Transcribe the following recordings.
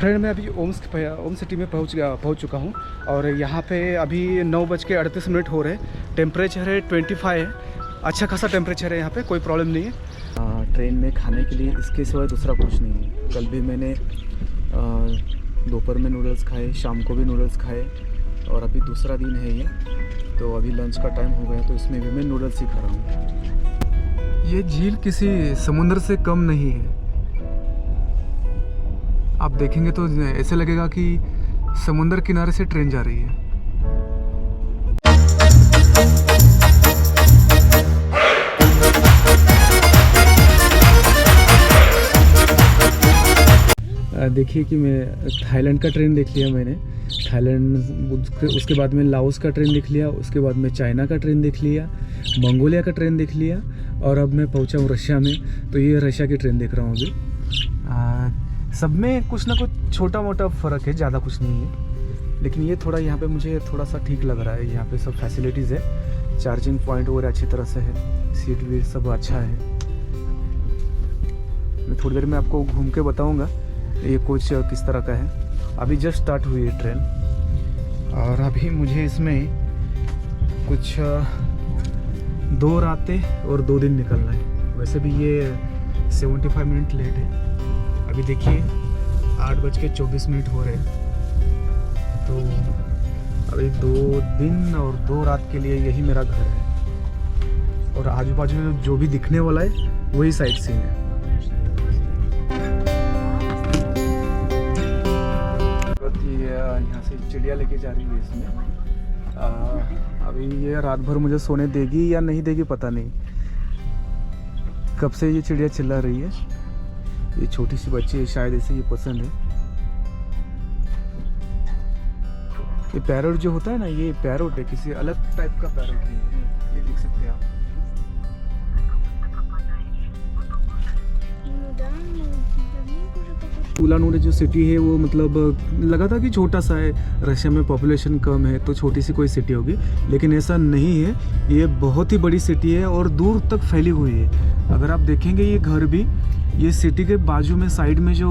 Friend मैं अभी ओम city में पहुंच चुका हूं और यहाँ पे अभी 9:38 हो रहे हैं। टेम्परेचर है 25 है, अच्छा खासा टेम्परेचर है यहाँ पे, कोई प्रॉब्लम नहीं है। ट्रेन में खाने के लिए इसके सिवाय दूसरा कुछ नहीं है। कल भी मैंने दोपहर में नूडल्स खाए, शाम को भी नूडल्स खाए और अभी दूसरा दिन है ये, तो अभी लंच का टाइम हो गया तो इसमें भी मैं नूडल्स ही खा रहा हूँ। ये झील किसी समुद्र से कम नहीं है। आप देखेंगे तो ऐसे लगेगा कि समुद्र किनारे से ट्रेन जा रही है। देखिए कि मैं थाईलैंड का ट्रेन देख लिया मैंने, थाईलैंड, उसके बाद में लाओस का ट्रेन देख लिया, उसके बाद में चाइना का ट्रेन देख लिया, मंगोलिया का ट्रेन देख लिया और अब मैं पहुंचा हूँ रशिया में। तो ये रशिया की ट्रेन देख रहा हूँ अभी। सब में कुछ ना कुछ छोटा मोटा फ़र्क है, ज़्यादा कुछ नहीं है, लेकिन ये थोड़ा यहाँ पे मुझे थोड़ा सा ठीक लग रहा है। यहाँ पे सब फैसिलिटीज़ है, चार्जिंग पॉइंट वगैरह अच्छी तरह से है, सीट भी सब अच्छा है। मैं थोड़ी देर में आपको घूम के बताऊँगा ये कोच किस तरह का है। अभी जस्ट स्टार्ट हुई है ट्रेन और अभी मुझे इसमें कुछ 2 रातें और 2 दिन निकलना है। वैसे भी ये 75 मिनट लेट है। अभी देखिए 8:24 हो रहे हैं, तो अभी 2 दिन और 2 रात के लिए यही मेरा घर है और आजू बाजू में जो भी दिखने वाला है वही साइट सीन है। यहाँ से चिड़िया लेके जा रही है इसमें। अभी ये रात भर मुझे सोने देगी या नहीं देगी पता नहीं। कब से ये चिड़िया चिल्ला रही है। ये छोटी सी बच्ची है, शायद इसे ये पसंद है। ये पैरोट जो होता है ना, ये पैरोट है, किसी अलग टाइप का पैरोट है। ये देख सकते हैं आप। उलान उडे जो सिटी है वो मतलब लगा था कि छोटा सा है, रशिया में पॉपुलेशन कम है तो छोटी सी कोई सिटी होगी, लेकिन ऐसा नहीं है। ये बहुत ही बड़ी सिटी है और दूर तक फैली हुई है। अगर आप देखेंगे ये घर भी, ये सिटी के बाजू में साइड में जो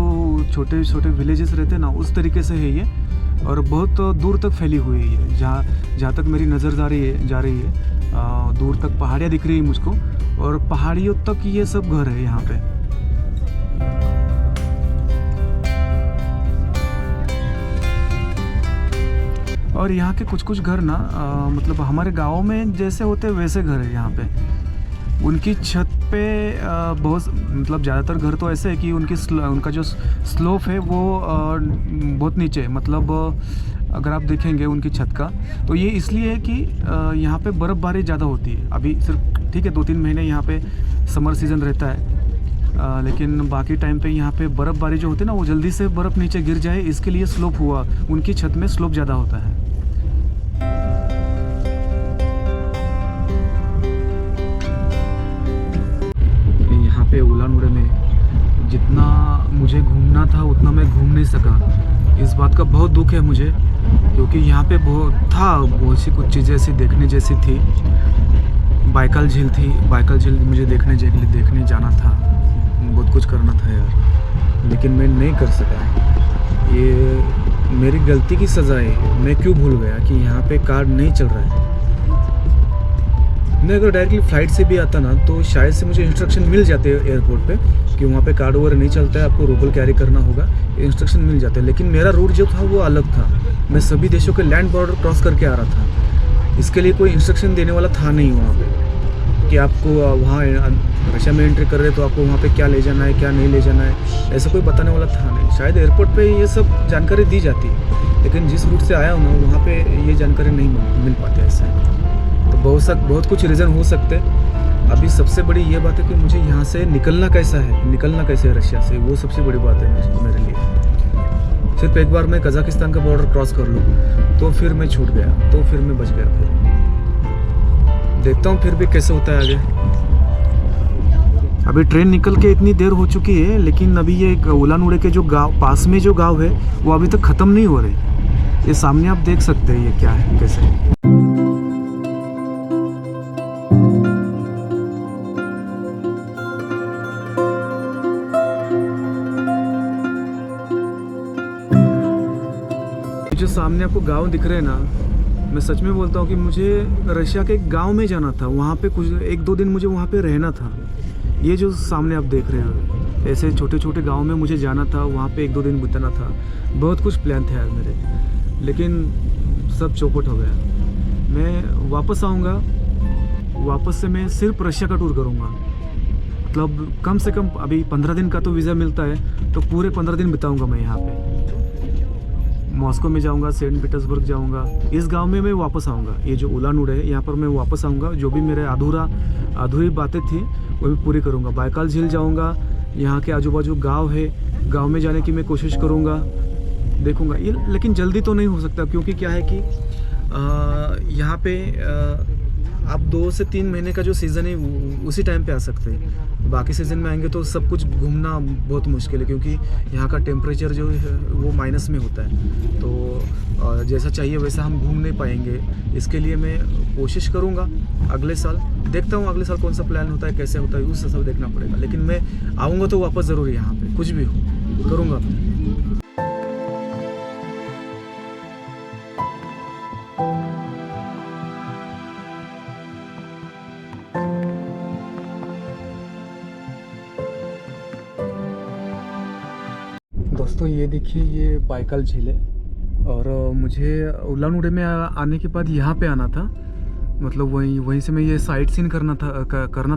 छोटे छोटे विलेजेस रहते हैं ना, उस तरीके से है ये और बहुत दूर तक फैली हुई है ये। जहाँ तक मेरी नज़र जा रही है दूर तक पहाड़ियाँ दिख रही है मुझको और पहाड़ियों तक ये सब घर है यहाँ पे। और यहाँ के कुछ घर ना मतलब हमारे गाँव में जैसे होते वैसे घर है यहाँ पे। उनकी छत पे बहुत मतलब ज़्यादातर घर तो ऐसे है कि उनका जो स्लोप है वो बहुत नीचे है। मतलब अगर आप देखेंगे उनकी छत का, तो ये इसलिए है कि यहाँ पे बर्फ़बारी ज़्यादा होती है। अभी सिर्फ ठीक है 2-3 महीने यहाँ पे समर सीज़न रहता है, लेकिन बाकी टाइम पे यहाँ पे बर्फ़बारी जो होती है ना, वो जल्दी से बर्फ़ नीचे गिर जाए, इसके लिए स्लोप हुआ, उनकी छत में स्लोप ज़्यादा होता है। यहाँ पे उलान उडे में जितना मुझे घूमना था उतना मैं घूम नहीं सका। इस बात का बहुत दुख है मुझे, क्योंकि यहाँ पे बहुत सी कुछ चीज़ें ऐसी देखने जैसी थी। बाइकल झील थी, बाइकल झील मुझे देखने जाना था, बहुत कुछ करना था यार, लेकिन मैं नहीं कर सका। ये मेरी गलती की सज़ा है। मैं क्यों भूल गया कि यहाँ पे कार्ड नहीं चल रहा है। मैं अगर डायरेक्टली फ़्लाइट से भी आता ना तो शायद से मुझे इंस्ट्रक्शन मिल जाते एयरपोर्ट पे कि वहाँ पे कार्ड वगैरह नहीं चलता है, आपको रूबल कैरी करना होगा, इंस्ट्रक्शन मिल जाते हैं। लेकिन मेरा रूट जो था वो अलग था। मैं सभी देशों के लैंड बॉर्डर क्रॉस करके आ रहा था। इसके लिए कोई इंस्ट्रक्शन देने वाला था नहीं वहाँ पे कि आपको वहाँ रशिया में एंट्री कर रहे तो आपको वहाँ पे क्या ले जाना है, क्या नहीं ले जाना है, ऐसा कोई बताने वाला था नहीं। शायद एयरपोर्ट पे ये सब जानकारी दी जाती है, लेकिन जिस रूट से आया हूँ ना वहाँ पे ये जानकारी नहीं मिल पाती ऐसे। तो बहुत कुछ रीज़न हो सकते। अभी सबसे बड़ी ये बात है कि मुझे यहाँ से निकलना कैसे है रशिया से, वो सबसे बड़ी बात है मेरे लिए। सिर्फ एक बार मैं कज़ाकिस्तान का बॉर्डर क्रॉस कर लूँ तो फिर मैं छूट गया, तो फिर मैं बच गया। फिर देखता हूँ फिर भी कैसे होता है आगे। अभी ट्रेन निकल के इतनी देर हो चुकी है, लेकिन अभी ये उलान उडे के जो गाँव पास में जो गाँव है वो अभी तक ख़त्म नहीं हो रहे। ये सामने आप देख सकते हैं ये क्या है, कैसे। जो सामने आपको गांव दिख रहे हैं ना, मैं सच में बोलता हूँ कि मुझे रशिया के एक गांव में जाना था। वहाँ पे कुछ 1-2 दिन मुझे वहाँ पे रहना था। ये जो सामने आप देख रहे हो, ऐसे छोटे छोटे गांव में मुझे जाना था, वहाँ पे 1-2 दिन बिताना था। बहुत कुछ प्लान थे यार मेरे, लेकिन सब चौपट हो गया। मैं वापस आऊँगा, वापस से मैं सिर्फ रशिया का टूर करूँगा। मतलब कम से कम अभी 15 दिन का तो वीज़ा मिलता है, तो पूरे 15 दिन बिताऊँगा मैं यहाँ पे। मॉस्को में जाऊंगा, सेंट पीटर्सबर्ग जाऊंगा। इस गांव में मैं वापस आऊंगा। ये जो उलान उड़े है, यहाँ पर मैं वापस आऊंगा। जो भी मेरे अधूरी बातें थी वो भी पूरी करूंगा। बाइकाल झील जाऊंगा, यहाँ के आजू बाजू गांव है, गांव में जाने की मैं कोशिश करूंगा, देखूंगा। ये लेकिन जल्दी तो नहीं हो सकता, क्योंकि क्या है कि यहाँ पे आप 2 से 3 महीने का जो सीज़न है उसी टाइम पे आ सकते हैं। बाकी सीज़न में आएंगे तो सब कुछ घूमना बहुत मुश्किल है, क्योंकि यहाँ का टेम्परेचर जो है वो माइनस में होता है। तो जैसा चाहिए वैसा हम घूम नहीं पाएंगे। इसके लिए मैं कोशिश करूँगा अगले साल। देखता हूँ अगले साल कौन सा प्लान होता है, कैसे होता है, उस सब देखना पड़ेगा। लेकिन मैं आऊँगा तो वापस ज़रूर यहाँ पर, कुछ भी हो करूँगा। दोस्तों ये देखिए, ये बाइकाल झील है। और मुझे उलान उड़े में आने के बाद यहाँ पे आना था। मतलब वहीं से मैं ये साइट सीन करना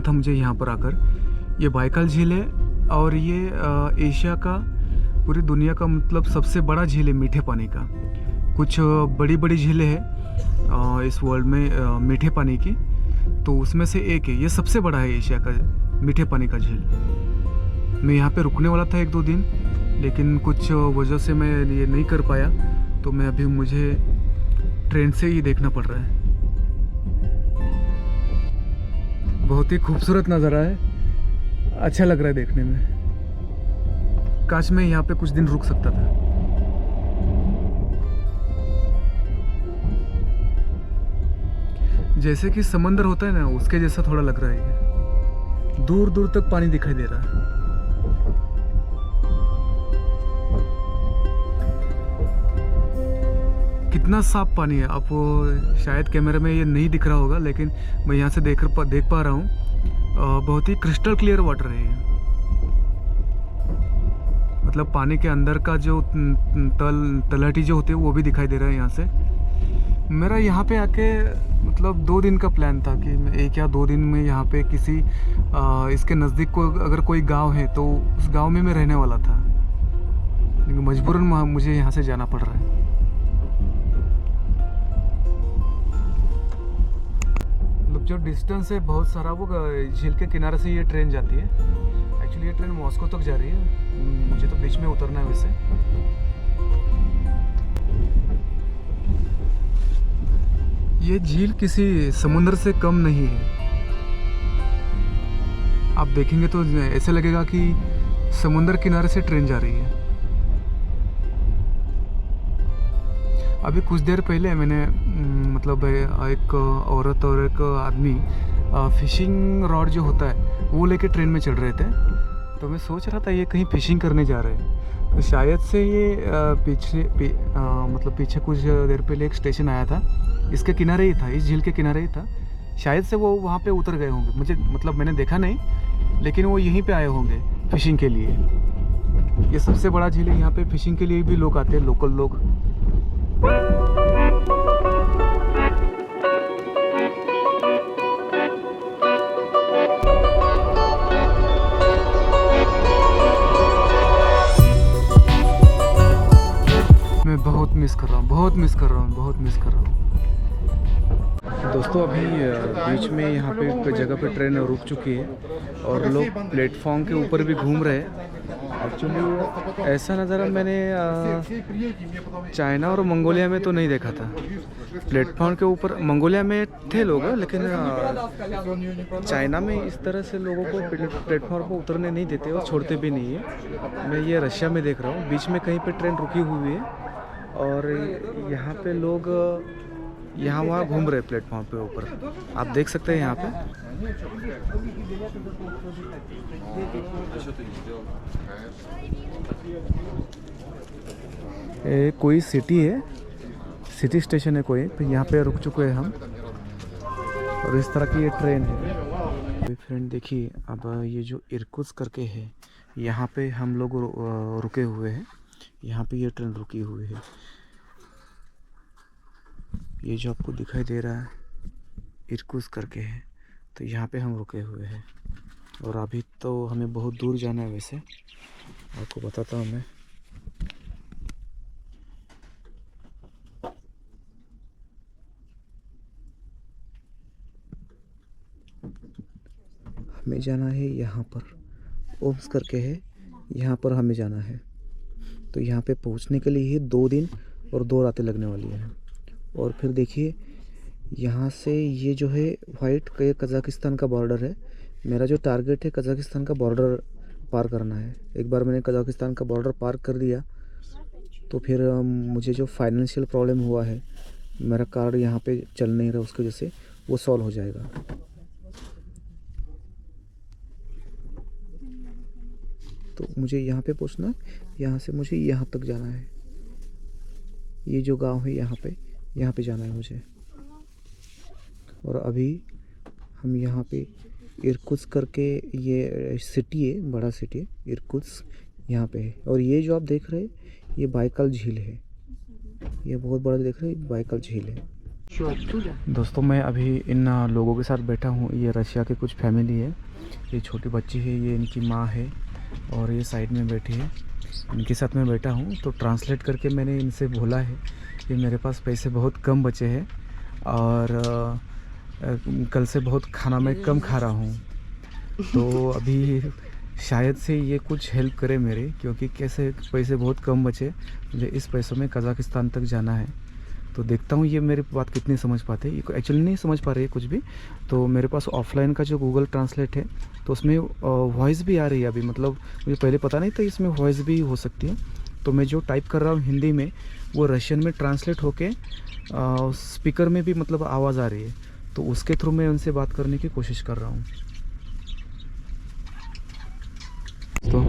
था मुझे यहाँ पर आकर। ये बाइकाल झील है और ये एशिया का, पूरी दुनिया का मतलब सबसे बड़ा झील है मीठे पानी का। कुछ बड़ी बड़ी झीलें हैं इस वर्ल्ड में मीठे पानी की, तो उसमें से एक है। ये सबसे बड़ा है एशिया का मीठे पानी का झील। मैं यहाँ पे रुकने वाला था 1-2 दिन, लेकिन कुछ वजह से मैं ये नहीं कर पाया, तो मैं अभी मुझे ट्रेन से ही देखना पड़ रहा है। बहुत ही खूबसूरत नज़ारा है, अच्छा लग रहा है देखने में। काश मैं यहाँ पे कुछ दिन रुक सकता था। जैसे कि समंदर होता है ना, उसके जैसा थोड़ा लग रहा है ये। दूर दूर तक पानी दिखाई दे रहा है। कितना साफ पानी है। आप शायद कैमरे में ये नहीं दिख रहा होगा, लेकिन मैं यहाँ से देख पा रहा हूँ। बहुत ही क्रिस्टल क्लियर वाटर है ये। मतलब पानी के अंदर का जो तलहटी जो होती है वो भी दिखाई दे रहा है यहाँ से। मेरा यहाँ पे आके मतलब 2 दिन का प्लान था कि मैं 1 या 2 दिन में यहाँ पे किसी इसके नज़दीक को अगर कोई गांव है तो उस गांव में मैं रहने वाला था, लेकिन मजबूरन मुझे यहाँ से जाना पड़ रहा है। मतलब जो डिस्टेंस है बहुत सारा, वो झील के किनारे से ये ट्रेन जाती है। एक्चुअली ये ट्रेन मॉस्को तक जा रही है, मुझे तो बीच में उतरना है वैसे। ये झील किसी समुद्र से कम नहीं है। आप देखेंगे तो ऐसे लगेगा कि समुद्र किनारे से ट्रेन जा रही है। अभी कुछ देर पहले मैंने मतलब एक औरत और एक आदमी फिशिंग रॉड जो होता है वो लेके ट्रेन में चढ़ रहे थे। तो मैं सोच रहा था ये कहीं फिशिंग करने जा रहे हैं। तो शायद से ये पीछे कुछ देर पहले एक स्टेशन आया था, इसके किनारे ही था, इस झील के किनारे ही था। शायद से वो वहाँ पे उतर गए होंगे, मुझे मतलब मैंने देखा नहीं, लेकिन वो यहीं पे आए होंगे फिशिंग के लिए। ये सबसे बड़ा झील है, यहाँ पे फिशिंग के लिए भी लोग आते हैं, लोकल लोग। मैं बहुत मिस कर रहा हूँ, बहुत मिस कर रहा हूँ। दोस्तों अभी बीच में यहाँ पे एक जगह पे ट्रेन रुक चुकी है और लोग प्लेटफॉर्म के ऊपर भी घूम रहे हैं। एक्चुअली ऐसा नज़ारा मैंने चाइना और मंगोलिया में तो नहीं देखा था। प्लेटफॉर्म के ऊपर मंगोलिया में थे लोग, लेकिन चाइना में इस तरह से लोगों को प्लेटफॉर्म पर उतरने नहीं देते और छोड़ते भी नहीं है। मैं ये रशिया में देख रहा हूँ, बीच में कहीं पे ट्रेन रुकी हुई है और यहाँ पे लोग यहाँ वहाँ घूम रहे प्लेटफॉर्म पे ऊपर। आप देख सकते हैं यहाँ पे। कोई सिटी है सिटी स्टेशन है कोई, फिर यहाँ पे रुक चुके हैं हम। और इस तरह की ये ट्रेन है। फ्रेंड देखिए, अब ये जो इरकुत्स्क करके है, यहाँ पे हम लोग रुके हुए हैं। यहाँ पे ये ट्रेन रुकी हुई है। ये जो आपको दिखाई दे रहा है इरकुत्स्क करके है, तो यहाँ पे हम रुके हुए हैं। और अभी तो हमें बहुत दूर जाना है। वैसे आपको बताता हूँ मैं। हमें जाना है यहाँ पर, ओम्स करके है, यहाँ पर हमें जाना है। तो यहाँ पे पहुँचने के लिए ही 2 दिन और 2 रातें लगने वाली है। और फिर देखिए यहाँ से ये जो है वाइट का कज़ाकिस्तान का बॉर्डर है। मेरा जो टारगेट है कज़ाकिस्तान का बॉर्डर पार करना है। एक बार मैंने कज़ाकिस्तान का बॉर्डर पार कर दिया तो फिर मुझे जो फाइनेंशियल प्रॉब्लम हुआ है, मेरा कार्ड यहाँ पे चल नहीं रहा, उसकी वजह से वो सॉल्व हो जाएगा। तो मुझे यहाँ पे पहुँचना है, यहाँ से मुझे यहाँ तक जाना है। ये जो गांव है यहाँ पे जाना है मुझे। और अभी हम यहाँ पे इरकुत्स्क करके, ये सिटी है, बड़ा सिटी है इरकुत्स्क, यहाँ पे है। और ये जो आप देख रहे हैं ये बाइकल झील है। ये बहुत बड़ा देख रहे हैं, बाइकल झील है। दोस्तों मैं अभी इन लोगों के साथ बैठा हूँ। ये रशिया के कुछ फैमिली है। ये छोटी बच्ची है, ये इनकी माँ है, और ये साइड में बैठी है। इनके साथ मैं बैठा हूँ। तो ट्रांसलेट करके मैंने इनसे बोला है कि मेरे पास पैसे बहुत कम बचे हैं और कल से बहुत खाना मैं कम खा रहा हूँ। तो अभी शायद से ये कुछ हेल्प करे मेरे, क्योंकि कैसे पैसे बहुत कम बचे, मुझे इस पैसों में कज़ाकिस्तान तक जाना है। तो देखता हूँ ये मेरी बात कितनी समझ पाते हैं। ये एक्चुअली नहीं समझ पा रहे कुछ भी। तो मेरे पास ऑफलाइन का जो गूगल ट्रांसलेट है, तो उसमें वॉइस भी आ रही है अभी। मतलब मुझे पहले पता नहीं था इसमें वॉइस भी हो सकती है। तो मैं जो टाइप कर रहा हूँ हिंदी में, वो रशियन में ट्रांसलेट होके स्पीकर में भी मतलब आवाज़ आ रही है। तो उसके थ्रू मैं उनसे बात करने की कोशिश कर रहा हूँ। तो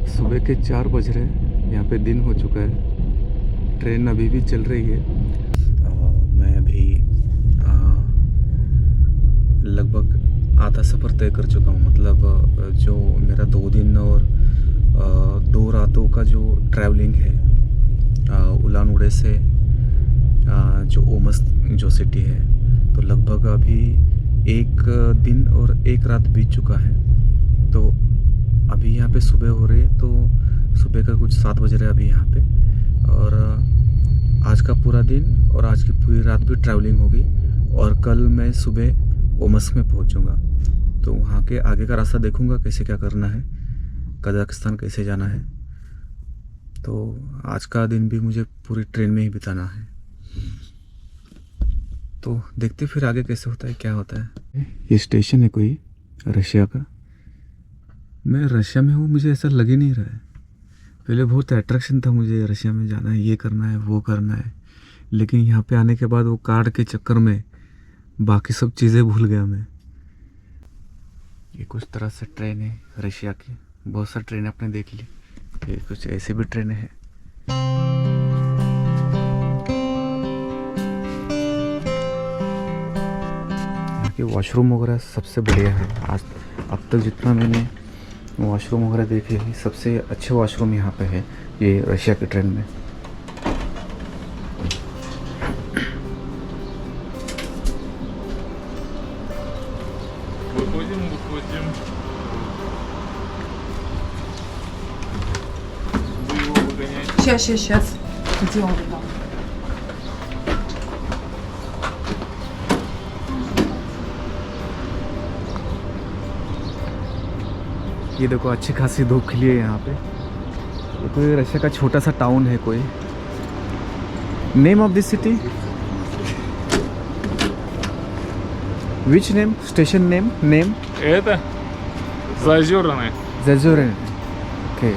सुबह के 4 बज रहे हैं, यहाँ पे दिन हो चुका है। ट्रेन अभी भी चल रही है। मैं अभी लगभग आधा सफ़र तय कर चुका हूँ। मतलब जो मेरा 2 दिन और 2 रातों का जो ट्रैवलिंग है उलान उड़े से जो ओम्स्क जो सिटी है, तो लगभग अभी 1 दिन और 1 रात बीत चुका है। तो अभी यहाँ पे सुबह हो रही है। तो सुबह का कुछ 7 बज रहे हैं अभी यहाँ पे। और आज का पूरा दिन और आज की पूरी रात भी ट्रैवलिंग होगी। और कल मैं सुबह ओम्स्क में पहुँचूँगा। तो वहाँ के आगे का रास्ता देखूँगा कैसे क्या करना है, कज़ाकिस्तान कैसे जाना है। तो आज का दिन भी मुझे पूरी ट्रेन में ही बिताना है। तो देखते फिर आगे कैसे होता है, क्या होता है। ये स्टेशन है कोई रशिया का। मैं रशिया में हूँ, मुझे ऐसा लग ही नहीं रहा है। पहले बहुत अट्रैक्शन था मुझे, रशिया में जाना है, ये करना है, वो करना है। लेकिन यहाँ पे आने के बाद वो कार्ड के चक्कर में बाकी सब चीज़ें भूल गया मैं। ये कुछ तरह से ट्रेन है रशिया की। बहुत सारी ट्रेन आपने देख ली। ये कुछ ऐसी भी ट्रेनें हैं। यहाँ के वॉशरूम वगैरह सबसे बढ़िया है। आज अब तक जितना मैंने वॉशरूम वगैरह देखे हैं, सबसे अच्छे वॉशरूम यहाँ पे है ये रशिया की ट्रेन में। Сейчас. Где он там? ये देखो अच्छी खासी धूप खिली है यहाँ पे। ये कोई रशिया का छोटा सा टाउन है कोई। Name of this city, which name, station name, name Это Зазерное. Зазерное. Okay.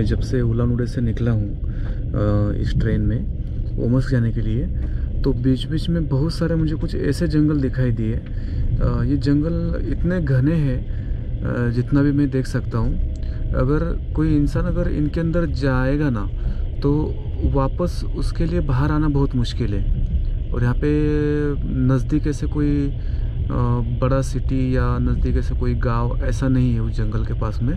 मैं जब से उलान उड़े से निकला हूँ इस ट्रेन में ओमस्क जाने के लिए, तो बीच बीच में बहुत सारे मुझे कुछ ऐसे जंगल दिखाई दिए। ये जंगल इतने घने हैं जितना भी मैं देख सकता हूँ। अगर कोई इंसान अगर इनके अंदर जाएगा ना तो वापस उसके लिए बाहर आना बहुत मुश्किल है। और यहाँ पे नज़दीक ऐसे कोई बड़ा सिटी या नज़दीक ऐसे कोई गांव ऐसा नहीं है उस जंगल के पास में।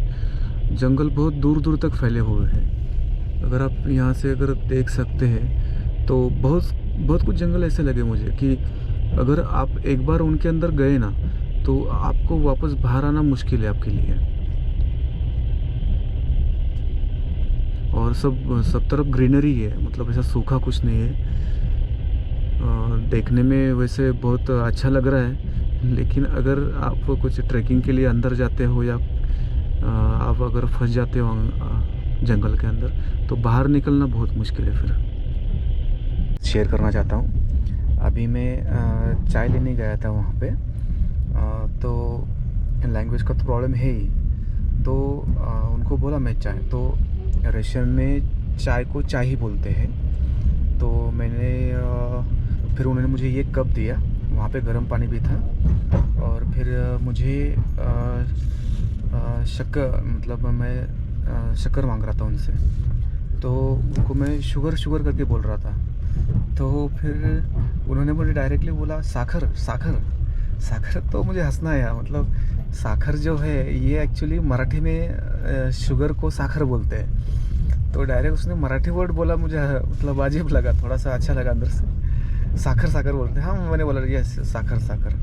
जंगल बहुत दूर दूर तक फैले हुए हैं। अगर आप यहाँ से अगर देख सकते हैं तो बहुत बहुत कुछ जंगल ऐसे लगे मुझे कि अगर आप एक बार उनके अंदर गए ना तो आपको वापस बाहर आना मुश्किल है आपके लिए। और सब तरफ ग्रीनरी है, मतलब ऐसा सूखा कुछ नहीं है। देखने में वैसे बहुत अच्छा लग रहा है, लेकिन अगर आप कुछ ट्रैकिंग के लिए अंदर जाते हो या आप अगर फंस जाते हो जंगल के अंदर तो बाहर निकलना बहुत मुश्किल है। फिर शेयर करना चाहता हूँ, अभी मैं चाय लेने गया था वहाँ पे, तो लैंग्वेज का तो प्रॉब्लम है ही, तो उनको बोला मैं चाय, तो रशियन में चाय को चाय ही बोलते हैं। तो मैंने फिर उन्होंने मुझे ये कप दिया, वहाँ पे गर्म पानी भी था, और फिर मुझे शक्कर, मतलब मैं शक्कर मांग रहा था उनसे, तो उनको मैं शुगर करके बोल रहा था। तो फिर उन्होंने मुझे डायरेक्टली बोला साखर साखर साखर। तो मुझे हंसना आया, मतलब साखर जो है ये एक्चुअली मराठी में शुगर को साखर बोलते हैं। तो डायरेक्ट उसने मराठी वर्ड बोला, मुझे मतलब अजीब लगा, थोड़ा सा अच्छा लगा अंदर से। साखर साखर बोलते हैं, हाँ मैंने बोला यस साखर साखर।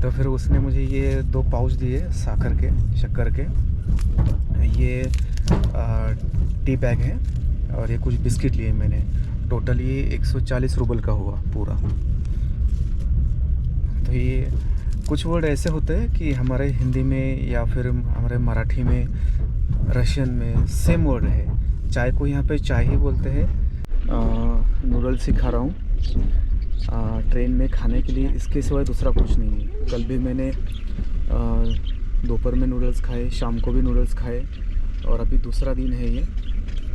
तो फिर उसने मुझे ये 2 पाउच दिए साखर के, शक्कर के। ये टी बैग है और ये कुछ बिस्किट लिए मैंने। टोटल ये 140 रूबल का हुआ पूरा। तो ये कुछ वर्ड ऐसे होते हैं कि हमारे हिंदी में या फिर हमारे मराठी में, रशियन में सेम वर्ड है। चाय को यहाँ पे चाय ही बोलते हैं। नूडल्स ही खा रहा हूँ ट्रेन में खाने के लिए, इसके सिवाय दूसरा कुछ नहीं है। कल भी मैंने दोपहर में नूडल्स खाए, शाम को भी नूडल्स खाए, और अभी दूसरा दिन है ये,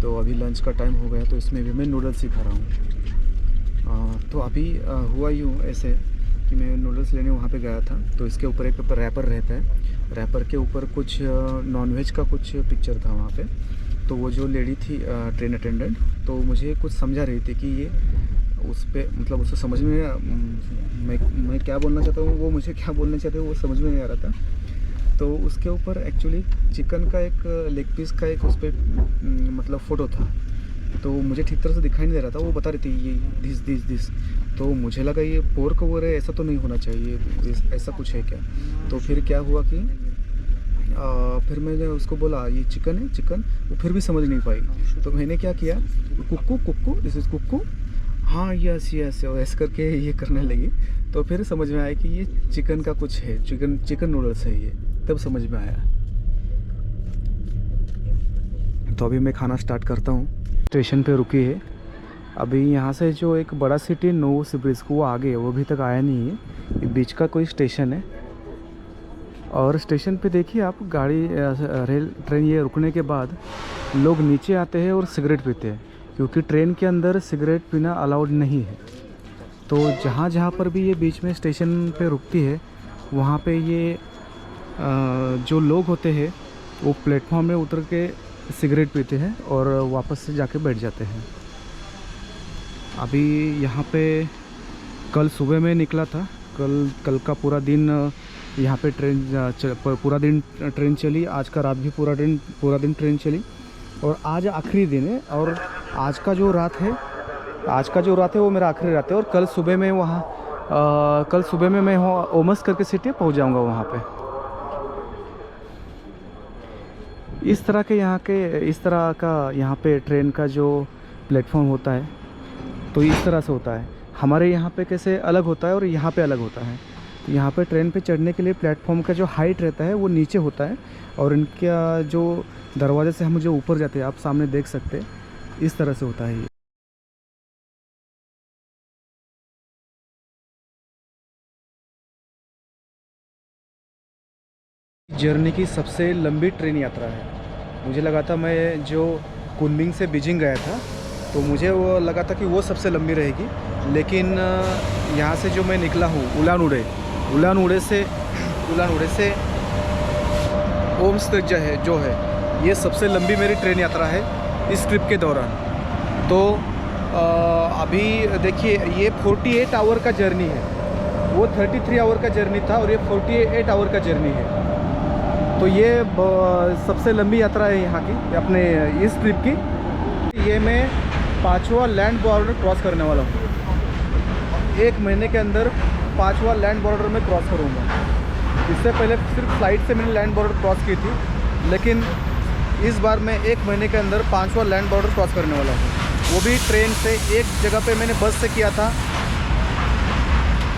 तो अभी लंच का टाइम हो गया, तो इसमें भी मैं नूडल्स ही खा रहा हूँ। तो अभी हुआ यूँ ऐसे कि मैं नूडल्स लेने वहाँ पे गया था, तो इसके ऊपर एक रैपर रहता है, रैपर के ऊपर कुछ नॉनवेज का कुछ पिक्चर था वहाँ पे। तो वो जो लेडी थी ट्रेन अटेंडेंट, तो मुझे कुछ समझा रही थी कि ये उस पर, मतलब उसको समझ में मैं क्या बोलना चाहता हूँ, वो मुझे क्या बोलना चाहते हैं वो समझ में नहीं आ रहा था। तो उसके ऊपर एक्चुअली चिकन का एक लेग पीस का एक उस पर मतलब फ़ोटो था, तो मुझे ठीक तरह से दिखाई नहीं दे रहा था। वो बता रही थी ये दिस, तो मुझे लगा ये पोर्क वो है, ऐसा तो नहीं होना चाहिए, ऐसा कुछ है क्या। तो फिर क्या हुआ कि फिर मैंने उसको बोला ये चिकन है चिकन, वो फिर भी समझ नहीं पाई। तो मैंने क्या किया, कुक्कू दिस इज़ कुक्कू, हाँ यस ऐसे करके ये करने लगी। तो फिर समझ में आया कि ये चिकन का कुछ है, चिकन नूडल्स है ये, तब समझ में आया। तो अभी मैं खाना स्टार्ट करता हूँ। स्टेशन पे रुकी है अभी। यहाँ से जो एक बड़ा सिटी नोवोसिबिर्स्क वो आगे है, वो अभी तक आया नहीं है। ये बीच का कोई स्टेशन है, और स्टेशन पे देखिए आप गाड़ी ट्रेन ये रुकने के बाद लोग नीचे आते हैं और सिगरेट पीते हैं, क्योंकि ट्रेन के अंदर सिगरेट पीना अलाउड नहीं है। तो जहाँ पर भी ये बीच में स्टेशन पे रुकती है, वहाँ पे ये जो लोग होते हैं वो प्लेटफॉर्म में उतर के सिगरेट पीते हैं और वापस से जाके बैठ जाते हैं। अभी यहाँ पे कल सुबह में निकला था, कल का पूरा दिन यहाँ पे पूरा दिन ट्रेन चली। आज का रात भी पूरा दिन ट्रेन चली, और आज आखिरी दिन है। और आज का जो रात है वो मेरा आखिरी रात है। और कल सुबह में मैं ओमस्क करके सिटी पहुँच जाऊँगा वहाँ पे। इस तरह का यहाँ पे ट्रेन का जो प्लेटफॉर्म होता है, तो इस तरह से होता है। हमारे यहाँ पे कैसे अलग होता है और यहाँ पे अलग होता है। तो यहाँ पे ट्रेन पे चढ़ने के लिए प्लेटफॉर्म का जो हाइट रहता है वो नीचे होता है, और इनका जो दरवाजे से हम जो ऊपर जाते हैं, आप सामने देख सकते हैं, इस तरह से होता है ये। जर्नी की सबसे लंबी ट्रेन यात्रा है। मुझे लगा था मैं जो कुनमिंग से बीजिंग गया था तो मुझे वो लगा था कि वो सबसे लंबी रहेगी, लेकिन यहाँ से जो मैं निकला हूँ उलान उड़े से ओम्स तक जो है ये सबसे लंबी मेरी ट्रेन यात्रा है इस ट्रिप के दौरान। तो अभी देखिए ये 48 आवर का जर्नी है, वो 33 आवर का जर्नी था और ये 48 आवर का जर्नी है। तो ये सबसे लंबी यात्रा है यहाँ की, अपने इस ट्रिप की। ये मैं 5वां लैंड बॉर्डर क्रॉस करने वाला हूँ। 1 महीने के अंदर 5वां लैंड बॉर्डर में क्रॉस करूँगा। इससे पहले सिर्फ फ्लाइट से मैंने लैंड बॉर्डर क्रॉस की थी, लेकिन इस बार मैं 1 महीने के अंदर 5वां लैंड बॉर्डर क्रॉस करने वाला हूँ, वो भी ट्रेन से। एक जगह पे मैंने बस से किया था,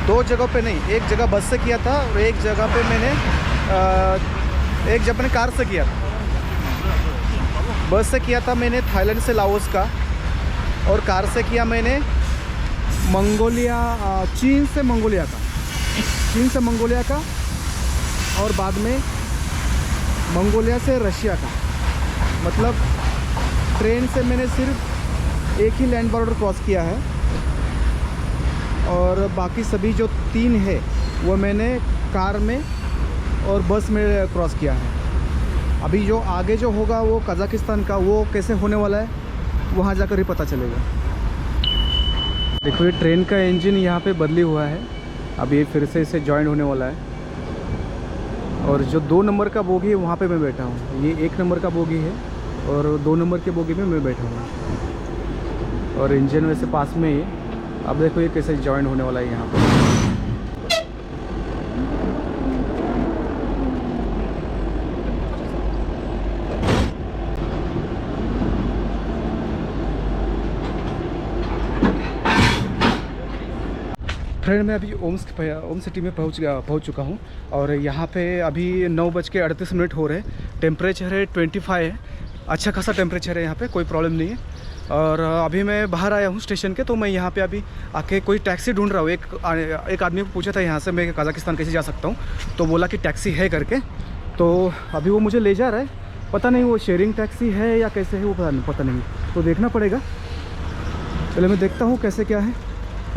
2 जगह पे नहीं, एक जगह बस से किया था और एक जगह पे मैंने कार से किया था। बस से किया था मैंने थाईलैंड से लाओस का, और कार से किया मैंने चीन से मंगोलिया का, और बाद में मंगोलिया से रशिया का। मतलब ट्रेन से मैंने सिर्फ एक ही लैंड बॉर्डर क्रॉस किया है, और बाकी सभी जो 3 है वो मैंने कार में और बस में क्रॉस किया है। अभी जो आगे जो होगा वो कज़ाकिस्तान का, वो कैसे होने वाला है वहाँ जाकर ही पता चलेगा। देखो ये ट्रेन का इंजन यहाँ पे बदली हुआ है, अब ये फिर से इसे जॉइन होने वाला है। और जो 2 नंबर का बोगी है वहाँ पे मैं बैठा हूँ, ये 1 नंबर का बोगी है और 2 नंबर के बोगी में मैं बैठा हूँ, और इंजन वैसे पास में ही। अब देखो ये कैसे जॉइन होने वाला है यहाँ पर। फ्रेंड मैं अभी ओम सिटी में पहुंच चुका हूं, और यहाँ पे अभी 9:38 हो रहे हैं। टेम्परेचर है 25 है, अच्छा खासा टेम्परेचर है यहाँ पे, कोई प्रॉब्लम नहीं है। और अभी मैं बाहर आया हूँ स्टेशन के, तो मैं यहाँ पे अभी आके कोई टैक्सी ढूंढ रहा हूँ। एक आदमी को पूछा था यहाँ से मैं कज़ाकिस्तान कैसे जा सकता हूँ, तो बोला कि टैक्सी है करके। तो अभी वो मुझे ले जा रहा है, पता नहीं वो शेयरिंग टैक्सी है या कैसे है वो पता नहीं, तो देखना पड़ेगा। पहले मैं देखता हूँ कैसे क्या है।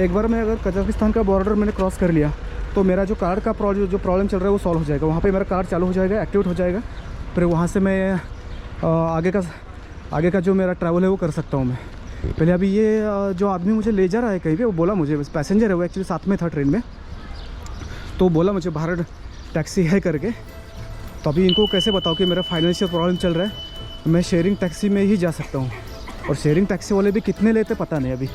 एक बार मैं अगर कज़ाकिस्तान का बॉर्डर मैंने क्रॉस कर लिया तो मेरा जो कार्ड का जो प्रॉब्लम चल रहा है वो सॉल्व हो जाएगा। वहाँ पे मेरा कार्ड चालू हो जाएगा, एक्टिवेट हो जाएगा। फिर वहाँ से मैं आगे का जो मेरा ट्रैवल है वो कर सकता हूँ मैं। पहले अभी ये जो आदमी मुझे ले जा रहा है कहीं पे, वो बोला मुझे, बस पैसेंजर है वो, एक्चुअली साथ में था ट्रेन में, तो बोला मुझे बाहर टैक्सी है करके। तो अभी इनको कैसे बताओ कि मेरा फाइनेंशियल प्रॉब्लम चल रहा है, मैं शेयरिंग टैक्सी में ही जा सकता हूँ। और शेयरिंग टैक्सी वाले भी कितने लेते पता नहीं अभी।